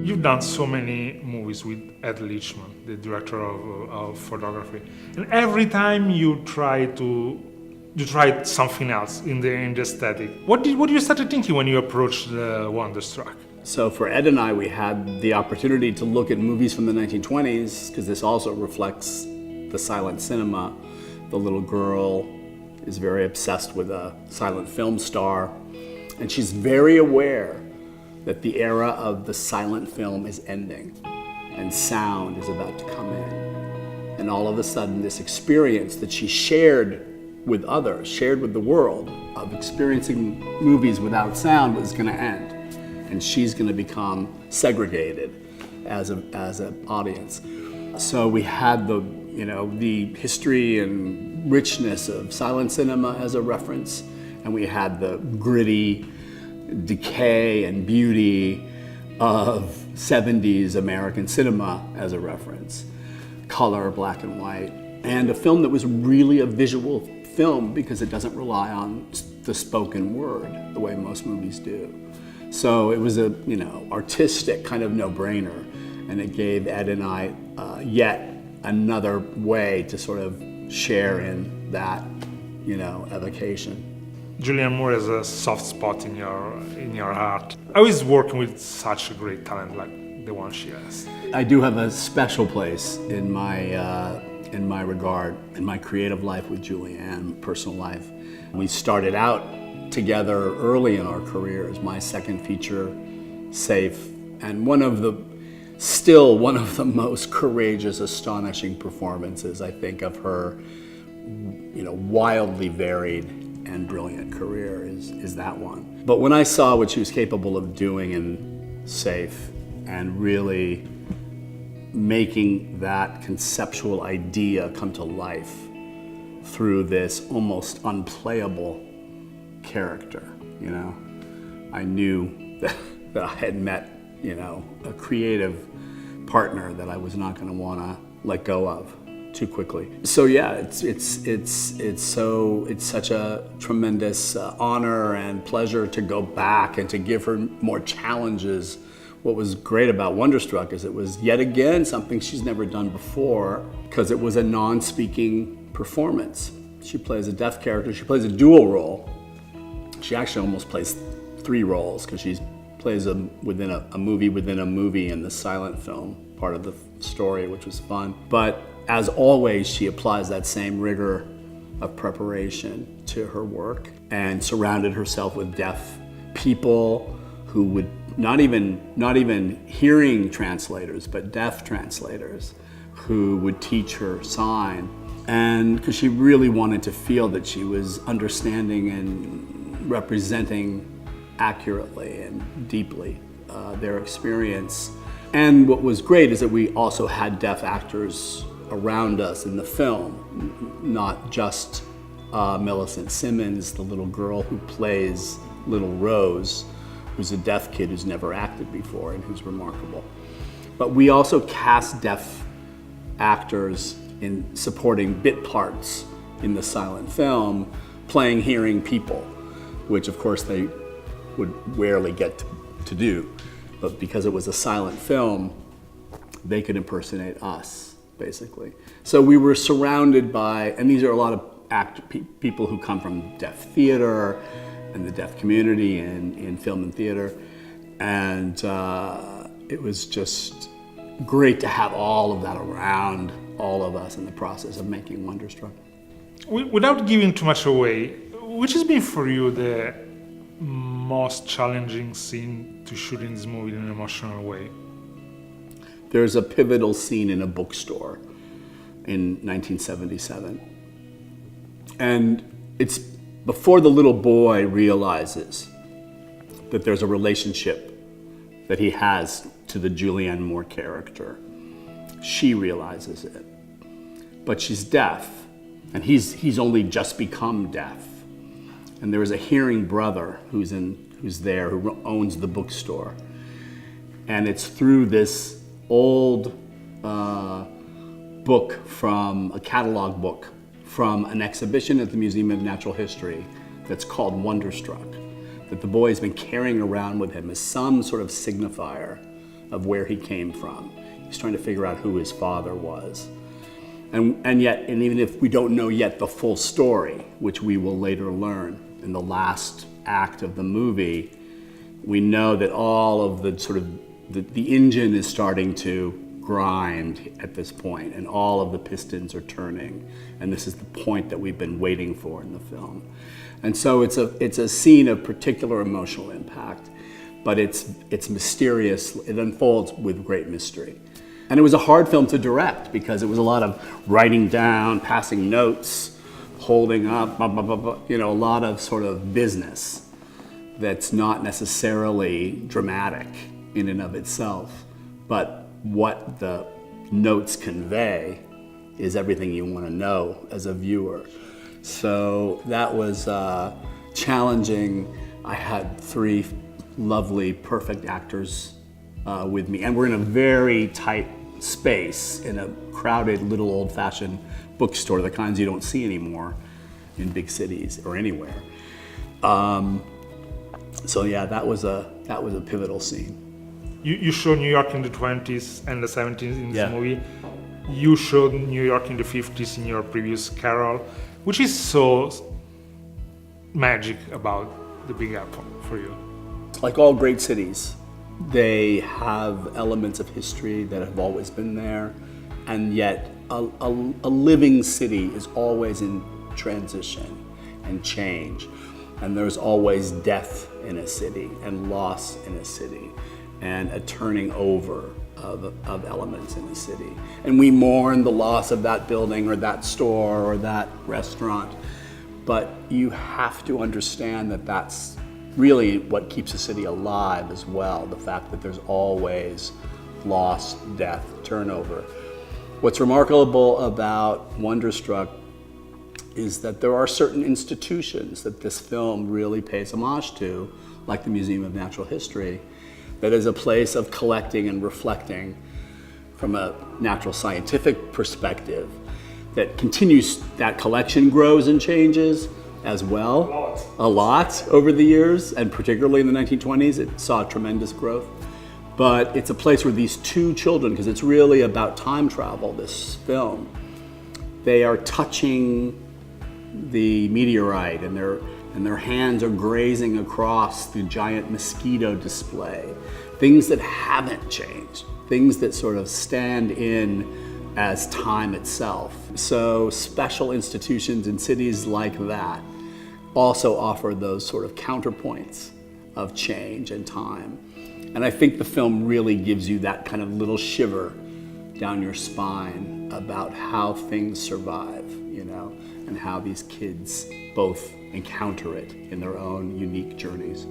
You've done so many movies with Ed Lichman, the director of photography, and every time you tried something else in the aesthetic. What you started thinking when you approached Wonderstruck? So for Ed and I, we had the opportunity to look at movies from the 1920s, because this also reflects the silent cinema. The little girl is very obsessed with a silent film star, and she's very aware that the era of the silent film is ending and sound is about to come in. And all of a sudden, this experience that she shared with others, shared with the world, of experiencing movies without sound was going to end. And she's going to become segregated as an audience. So we had the history and richness of silent cinema as a reference, and we had the gritty decay and beauty of 70s American cinema as a reference. Color, black and white, and a film that was really a visual film because it doesn't rely on the spoken word the way most movies do. So it was a artistic kind of no-brainer, and it gave Ed and I yet another way to sort of share in that evocation. Julianne Moore has a soft spot in your heart. I was working with such a great talent like the one she has. I do have a special place in my regard, in my creative life with Julianne, personal life. We started out together early in our careers. My second feature, Safe, and one of the most courageous, astonishing performances, I think, of her, wildly varied and brilliant career is that one. But when I saw what she was capable of doing in Safe and really making that conceptual idea come to life through this almost unplayable character, I knew that I had met, a creative partner that I was not going to want to let go of too quickly. So yeah, it's such a tremendous honor and pleasure to go back and to give her more challenges. What was great about Wonderstruck is it was yet again something she's never done before, because it was a non-speaking performance. She plays a deaf character. She plays a dual role. She actually almost plays 3 roles, because she plays within a movie in the silent film part of the story, which was fun. But as always, she applies that same rigor of preparation to her work and surrounded herself with deaf people who would not even hearing translators, but deaf translators who would teach her sign. And because she really wanted to feel that she was understanding and representing accurately and deeply their experience. And what was great is that we also had deaf actors around us in the film, not just Millicent Simmons, the little girl who plays Little Rose, who's a deaf kid who's never acted before and who's remarkable. But we also cast deaf actors in supporting bit parts in the silent film, playing hearing people, which of course they would rarely get to do. But because it was a silent film, they could impersonate us, basically. So we were surrounded by, and these are a lot of people who come from deaf theater and the deaf community in film and theater. And it was just great to have all of that around all of us in the process of making Wonderstruck. Without giving too much away, which has been for you the most challenging scene to shoot in this movie in an emotional way? There's a pivotal scene in a bookstore in 1977. And it's before the little boy realizes that there's a relationship that he has to the Julianne Moore character. She realizes it. But she's deaf, and he's only just become deaf. And there is a hearing brother who's there, who owns the bookstore. And it's through this old book from a catalog book from an exhibition at the Museum of Natural History that's called Wonderstruck, that the boy has been carrying around with him as some sort of signifier of where he came from. He's trying to figure out who his father was. And even if we don't know yet the full story, which we will later learn in the last act of the movie, we know that all of the sort of, the engine is starting to grind at this point, and all of the pistons are turning. And this is the point that we've been waiting for in the film. And so it's a scene of particular emotional impact, but it's mysterious. It unfolds with great mystery. And it was a hard film to direct because it was a lot of writing down, passing notes, holding up, blah, blah, blah, blah, a lot of sort of business that's not necessarily dramatic in and of itself, but what the notes convey is everything you want to know as a viewer. So that was challenging. I had 3 lovely, perfect actors with me, and we're in a very tight space in a crowded little old-fashioned bookstore, the kinds you don't see anymore in big cities or anywhere. So yeah, that was a pivotal scene. You show New York in the 20s and the 70s in this movie. You showed New York in the 50s in your previous Carol, which is so magic about the Big Apple for you. Like all great cities, they have elements of history that have always been there, and yet a living city is always in transition and change. And there's always death in a city and loss in a city and a turning over of elements in a city. And we mourn the loss of that building or that store or that restaurant. But you have to understand that that's really what keeps a city alive as well, the fact that there's always loss, death, turnover. What's remarkable about Wonderstruck is that there are certain institutions that this film really pays homage to, like the Museum of Natural History, that is a place of collecting and reflecting from a natural scientific perspective that continues, that collection grows and changes as well. A lot over the years, and particularly in the 1920s, it saw tremendous growth. But it's a place where these 2 children, because it's really about time travel, this film, they are touching the meteorite and their hands are grazing across the giant mosquito display. Things that haven't changed, things that sort of stand in as time itself. So special institutions in cities like that also offer those sort of counterpoints of change and time. And I think the film really gives you that kind of little shiver down your spine about how things survive, and how these kids both encounter it in their own unique journeys.